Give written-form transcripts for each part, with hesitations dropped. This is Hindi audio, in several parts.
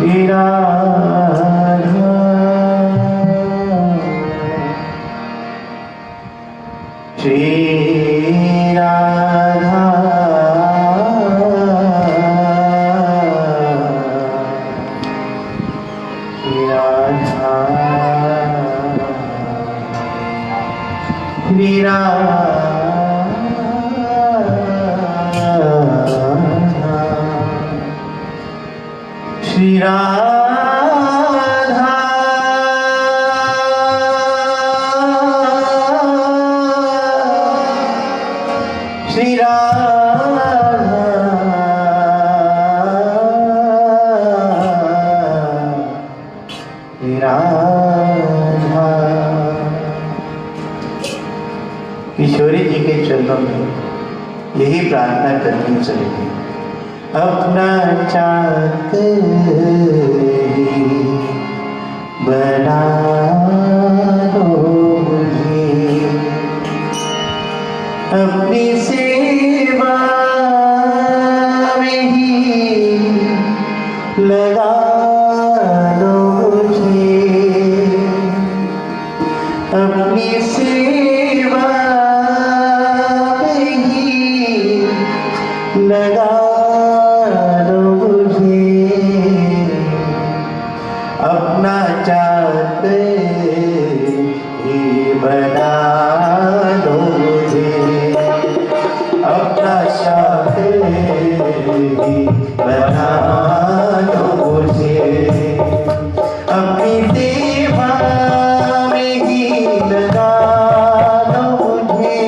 श्री राधा श्री राधा श्री राधा। किशोरी जी के चरणों में यही प्रार्थना करनी चलेगी। अपना चाकरी बना दो मुझे, अपनी सेवा में ही लगा दो मुझे, अपनी सेवा में ही लगा अपना चाहते ही बना दो मुझे, अपना चाहते ही बना दो मुझे, अपनी सेवा में ही लगा दो मुझे,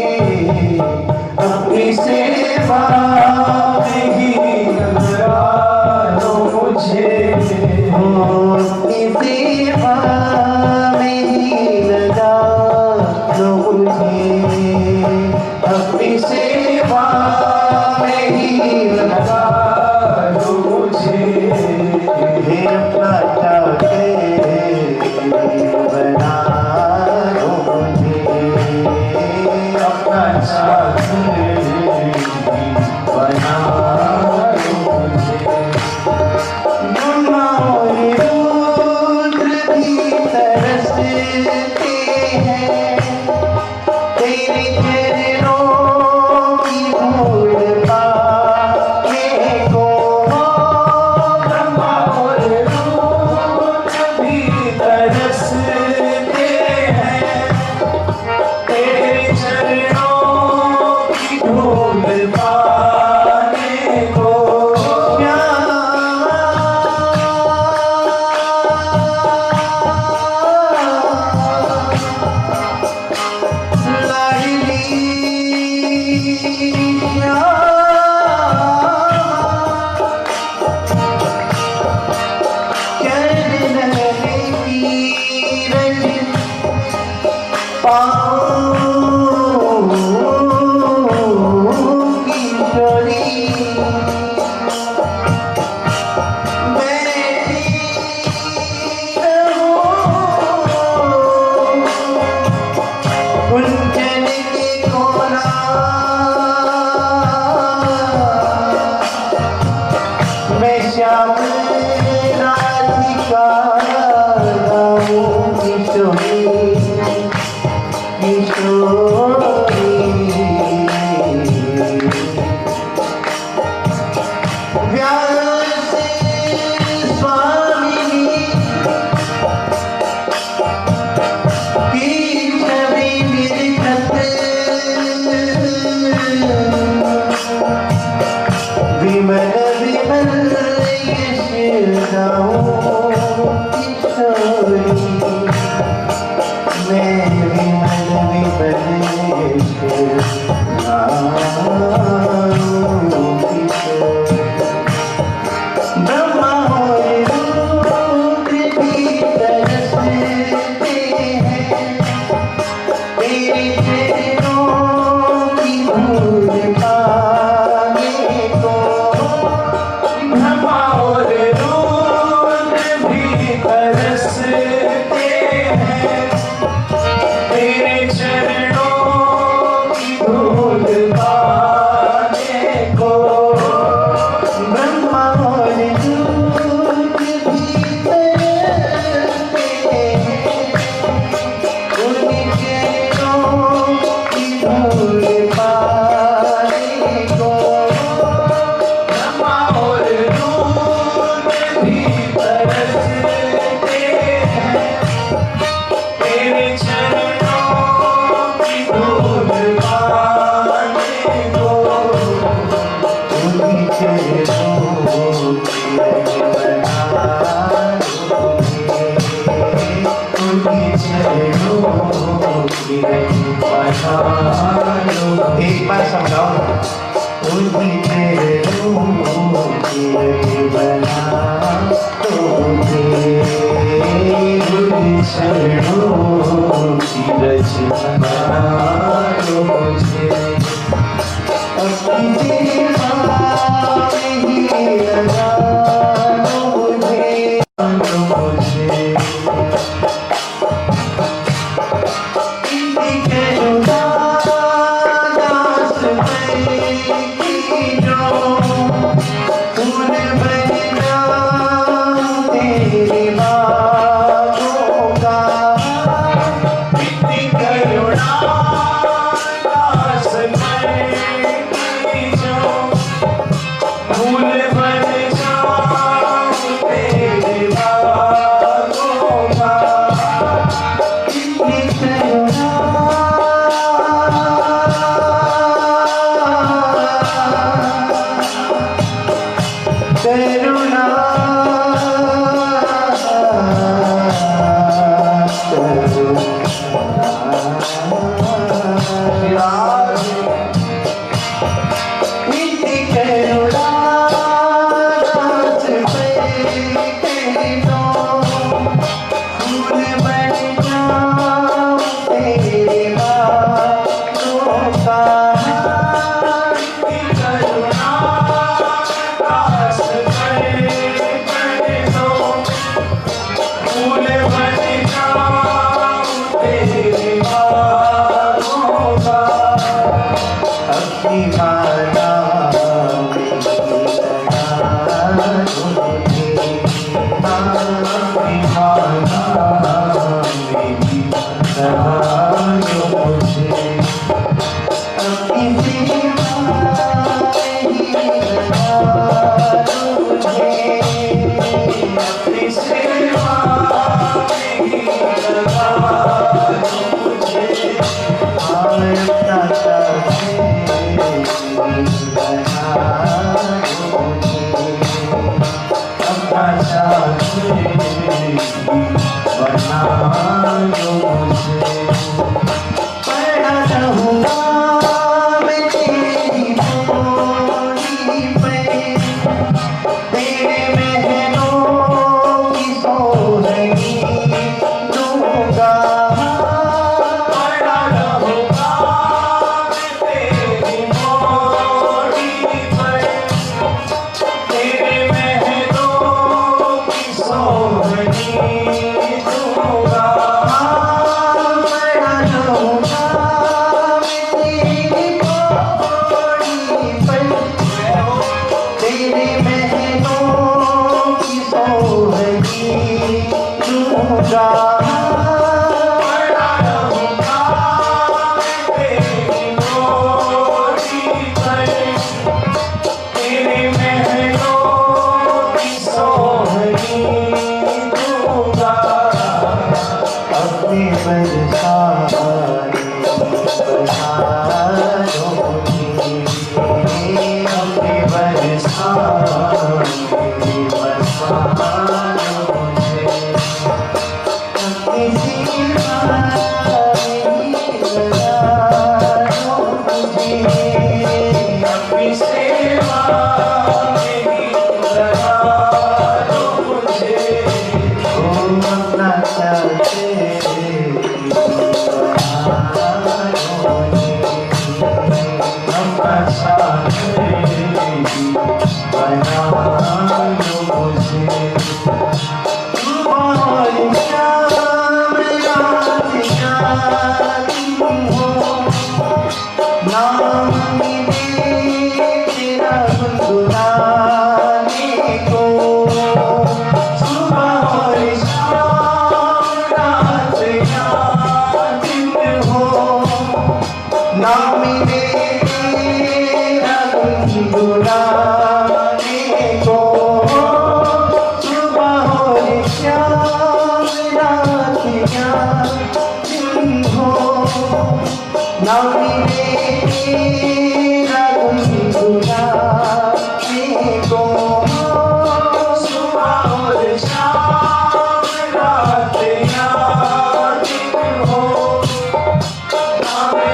अपनी सेवा में ही लगा दो मुझे, अपनी सेवा में ही लगा दो मुझे, अपनी सेवा में ही लगा दो मुझे, हे अपना चाहते बना दो मुझे, अपना चाहते बना दो मुझे। विमल विमल एक बार समझाओ। उन्हीं चरणों की रही बना तो मुझे, उन्हीं चरणों की रचना तो मुझे अपनी सेवा में ही लगा तो मुझे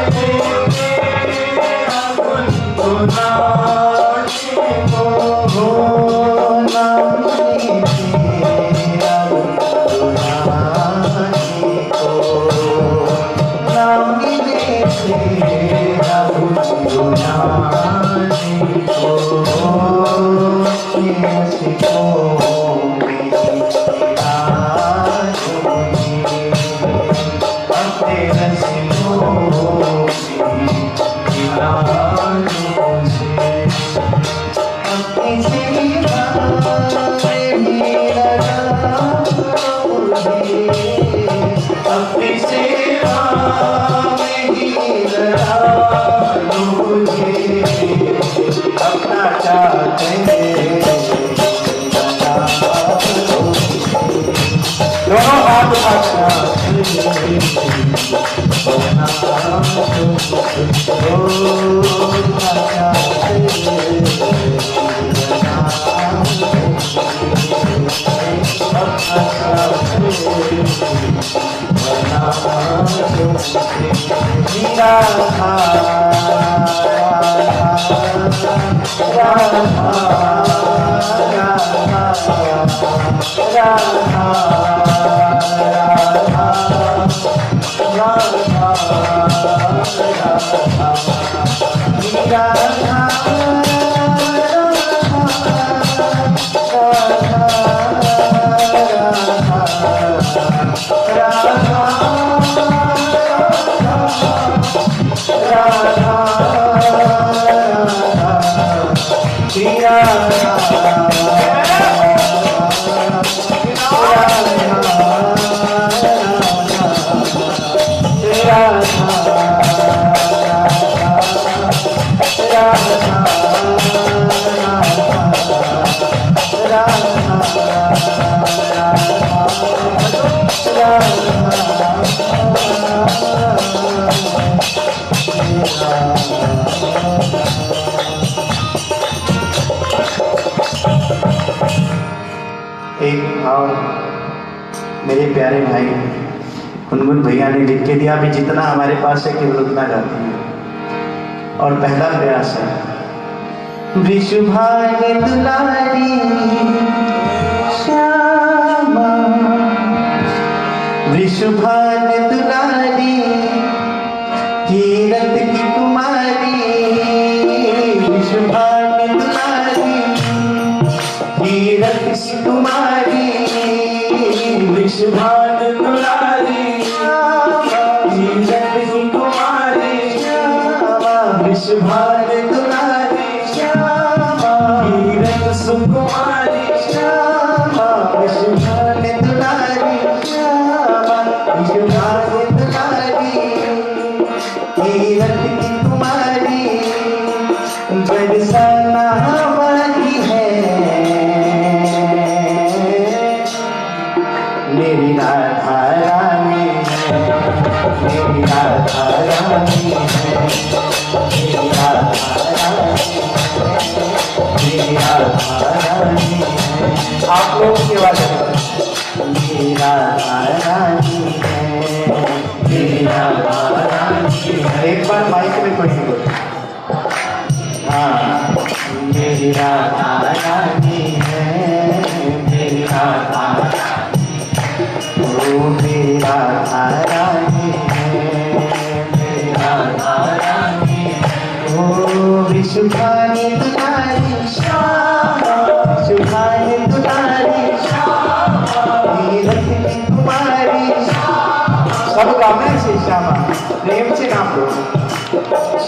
Amen. दोनों हाथ उठाकर एक भाव मेरे प्यारे भाई गुनगुन भैया ने लिख के दिया, अभी जितना हमारे पास है केवल उतना गाती है। और पहला प्रयास है विशुभाने दुलारी श्यामा, विशुभाने दुलारी तीरथ की कुमारी, विशुभाने दुलारी तीरथ की कुमारी, विशुभाने दुलारी तीरथ की कुमारी, विशुभाने दुलारी तीरथ सुकुमारी, विशुभाने दुलारी विशुभाने दुलारी तीरथ की कुमारी, बरसाना वाली है मेरी राधा रानी है, मेरी राधा रानी है, मेरी राधा रानी है, मेरी राधा रानी है। आप लोग की आवाज है, मेरी राधा रानी है, मेरी राधा रानी है। एक बार माइक में कोई नहीं बोलता। हाँ, मेरी राधा रानी है, मेरी राधा ओ मेरी राधा रानी है, मेरी राधा रानी ओ विशुभाने दुलारी श्यामा, विशुभाने दुलारी श्यामा तीरथ की कुमारी। सब गाने से श्यामा प्रेम से नाम लो,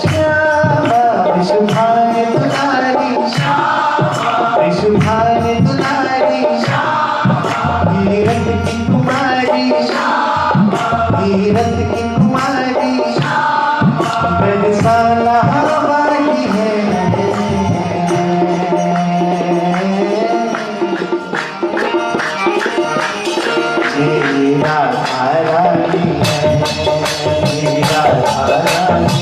श्यामा विशुभाने दुलारी श्यामा, विशुभाने दुलारी तीरथ की कुमारी, तीरथ की कुमारी, बरसाना वाली है मेरी राधा रानी है, मेरी राधा रानी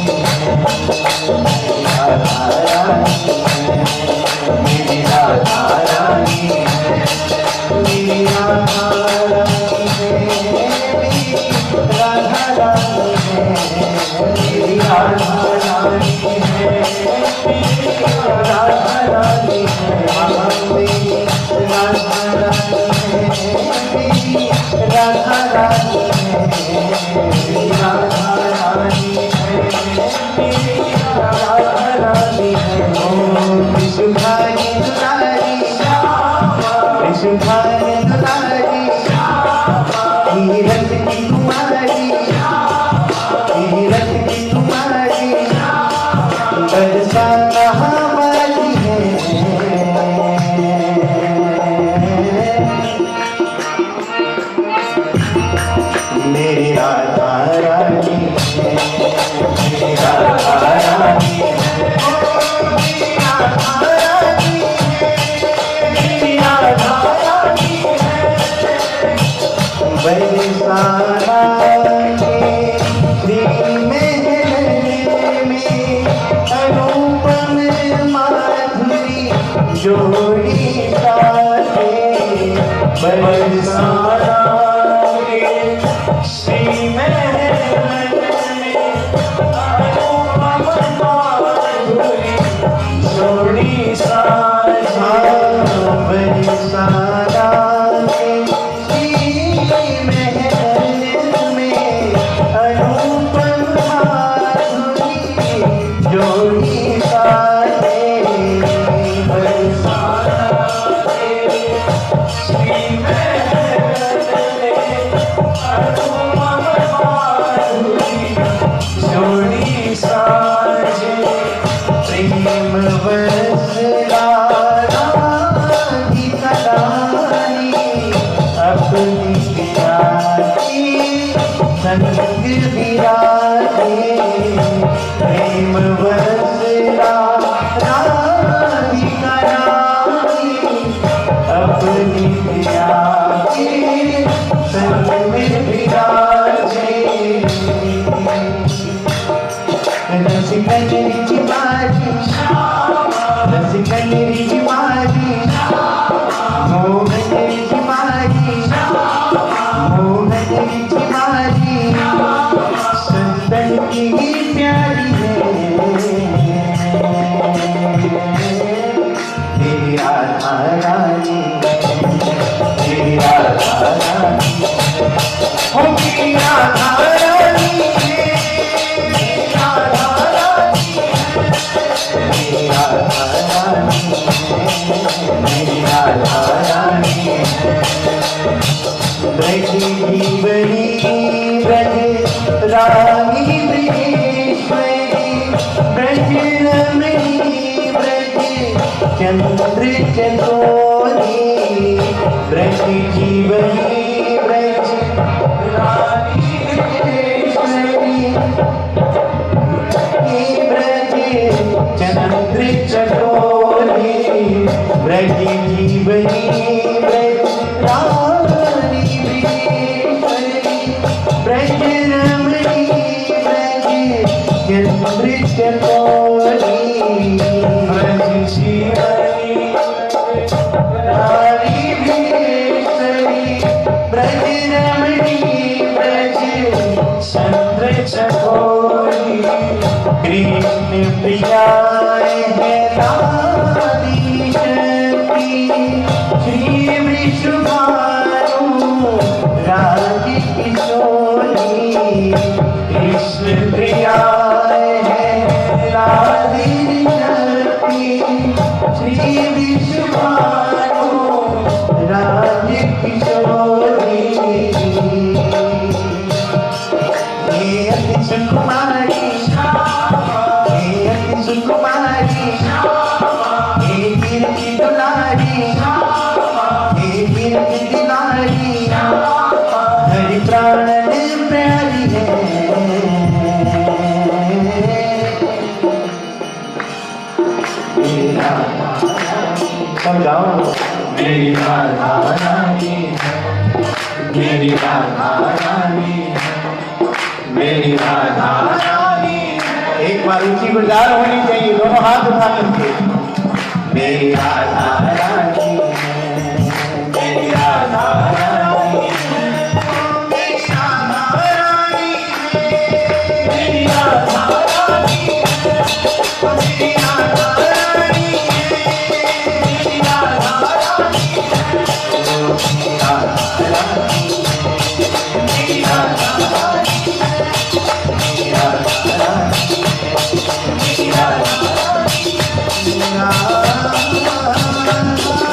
जोड़ी साथे बरसाना श्री महल में अनुपम माधुरी जोड़ी साझा बरसाना श्री महल में अनुपम माधुरी जोड़ी साथे प्रेम बसरा राधिका रानी अपनी प्रिया के संग में विराजे रसिकन रिच बाजी रसिकन रिच बाजी मोहन रिच बाजी मोहन रिच बाजी संतन की प्यारी तेरी राधा रानी तेरी राधा रानी हो तेरी राधा रानी तेरी राधा रानी तेरी राधा रानी तेरी राधा रानी ब्रज जीवनी ब्रज रानी ब्रजेश्वरी ब्रज रमणी ब्रज चंद्र चकोरी ब्रज जीवनी ब्रज रानी ब्रजेश्वरी ब्रज चंद्र चकोरी ब्रज जीवनी ब्रज रानी ब्रजेश्वरी ब्रज रमणी ब्रज चंद्र चकोरी ब्रज जीवनी रानी ब्रजेश्वरी ब्रज रमणी ब्रज चंद्र चकोरी कृष्ण प्रिया है राधी शक्ति श्री विष्णुभानु राज किशोरी कृष्ण प्रिया है राधी शक्ति श्री विष्णुभानु राज किशोरी हे अति सुकुमारी हे अति सुकुमारी हे वीर की दुलारी हे वीर की दुलारी हरि प्राण प्यारी है सब गाओ मेरी राधा रानी मेरी राधा रानी मेरी राधा रानी एक बार ऊंची गुजार होनी चाहिए दोनों हाथ उठा करके मेरी राधा रानी मेरी राधा रानी मेरी राधा रानी मेरी राधा रानी मेरी राधा रानी मेरी राधा रानी मेरी राधा रानी मेरी राधा रानी मेरी राधा रानी मेरी राधा रानी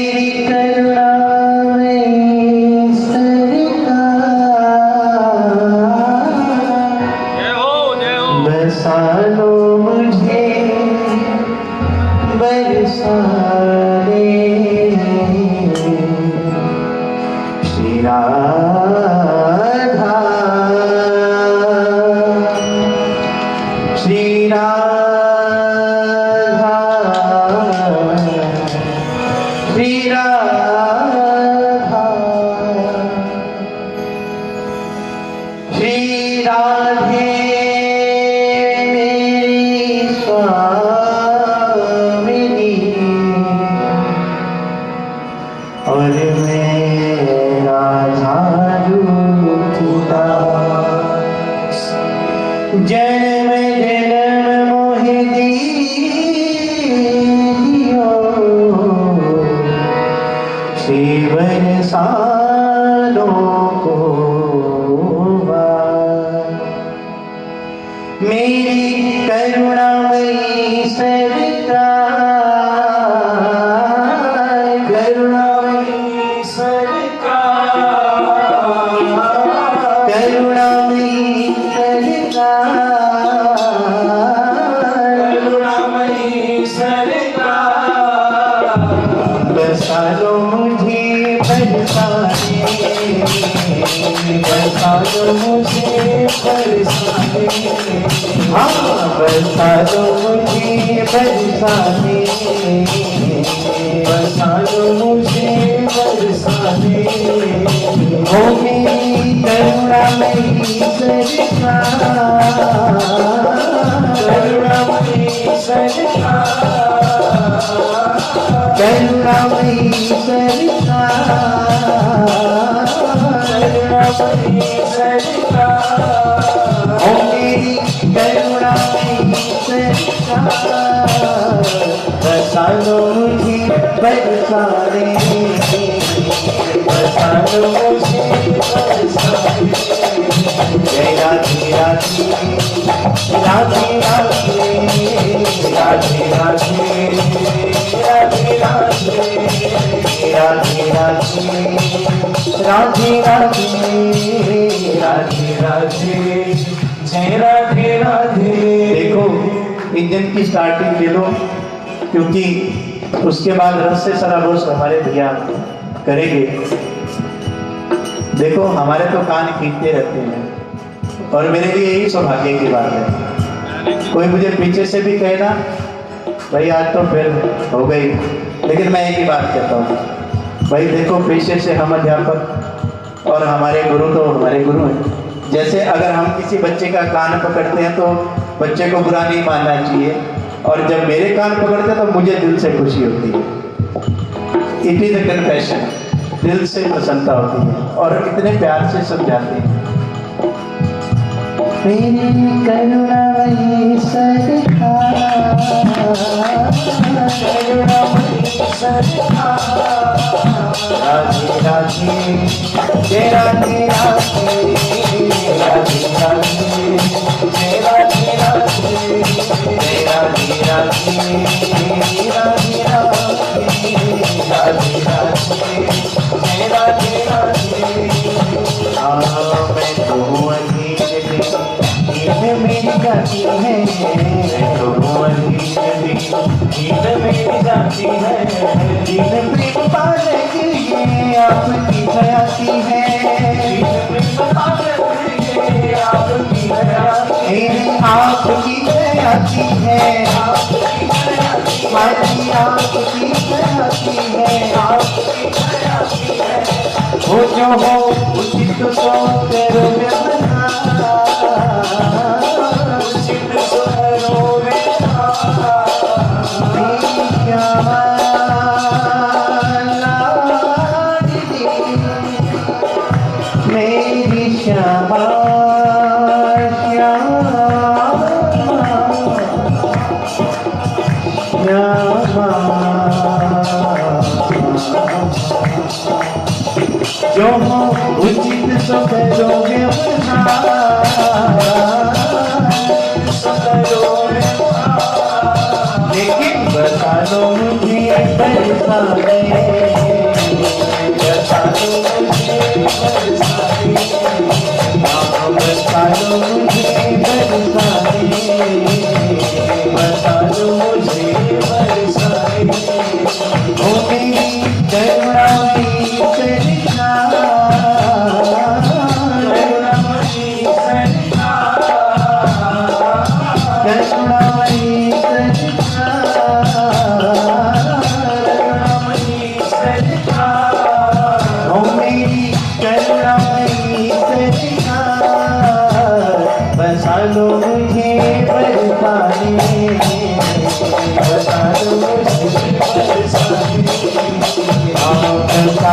मेरी करुणा में सरकार, बसा लो मुझे बरसा दे श्री राधा, श्री राधा, श्री राधा, श्री राधे मेरी स्वामिनी और मेरा झाड़ू दास, जन्म जन्म मोहि दियो शिवन सालों को मेरी करुणामयी सरकार, करुणामयी सरकार, करुणामयी सरकार, करुणामयी सरकार, बसा लो मुझे बरसा दे, बसा लो मुझे बरसा दे, हाँ बसा लो मुझे बरसा दे, बसा लो मुझे बरसा दे, ओ मेरी करुणामयी सरकार, करुणामयी सरकार, करुणामयी सरकार, करुणामयी सरकार, ओ मेरी करुणामयी सरकार, बसा लो मुझे बरसा दे, बसा लो मुझे बरसा दे, जय राधे राधे राधे राधे राधे राधे राधे राधे राधे राधे राधे राधे राधे, जय राधे राधे। देखो इंजन की स्टार्टिंग ले लो, क्योंकि उसके बाद रस से सराबोस हमारे भैया करेंगे। देखो हमारे तो कान खींचते रहते हैं और मेरे लिए यही सौभाग्य की बात है। कोई मुझे पीछे से भी कहना भाई आज तो फिर हो गई, लेकिन मैं एक ही बात कहता हूँ भाई देखो पेशे से हम अध्यापक और हमारे गुरु तो हमारे गुरु हैं। जैसे अगर हम किसी बच्चे का कान पकड़ते हैं तो बच्चे को बुरा नहीं मानना चाहिए, और जब मेरे कान पकड़ते हैं तो मुझे दिल से खुशी होती है। इट इज अ कन्फेशन, दिल से प्रसन्नता होती है और इतने प्यार से समझाते हैं। मेरी करुणामयी सरकार, करुणामयी सरकार, राधे राधे जय राधे राधे राधे राधे जय राधे राधे जय राधे राधे राधे राधे राधे राधे जय राधे राधे। मैं तो मेरी जाती है, तो गीत मेरी जाती है, गीत प्रेम पाने के लिए आपकी हयाती है, गीत प्रेम पाने के लिए आपकी हयाती है, आपकी हयाती है, आपकी हयाती है, आपकी हयाती है। वो जो हो उचित सो करो व्यवहार, मेरी श्यामा जो हो उचित सो करो लेकिन बता दो मुझे बरसा दे।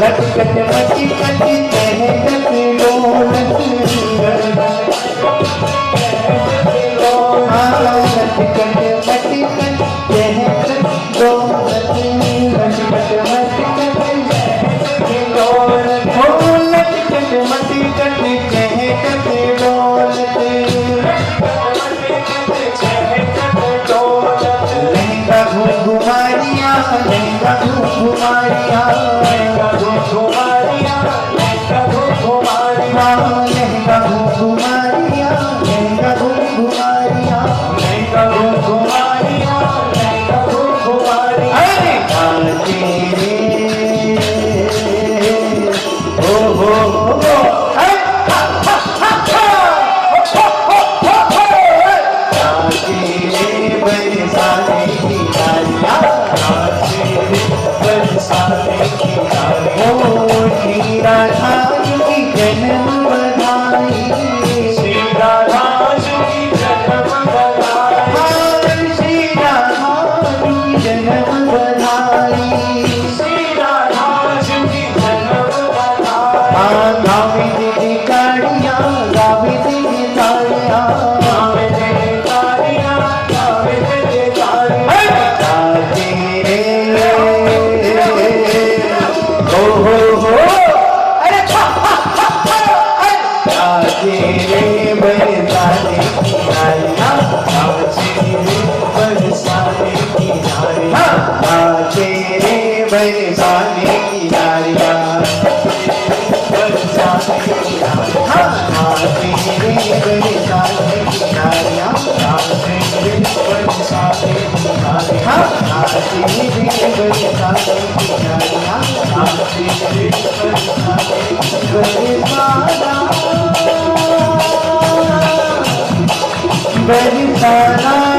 लटकट मटकट चहकत डोलत लटकट मटकट चहकत डोलत लटकट मटकट डोलत लटकट मटकट चहकत डोलत लहंगा घुमारिया लहंगा घुमारिया लहंगा घुमारिया लहंगा घुमारिया लहंगा घुमारिया लहंगा घुमारिया लहंगा घुमारिया लहंगा घुमारिया तेरे हो राधा की जन्म बधाई श्री राधा की जन्म बधाई श्री राधा की जन्म बधाई श्री राधा की जन्म बधाई गावे दे ताड़ियां गावे दे ताड़ियां गावे दे ताड़ियां गावे दे ताड़ियां तेरे हो तेरे बरसाने की नारियां तेरे बरसाने की नारियां तेरे बरसाने की नारियां बरसाने की नारियां तेरे बरसाने की नारियां तेरे बरसाने की नारियां तेरे बरसाने की नारियां तेरे बरसाने बरसाना बरसाना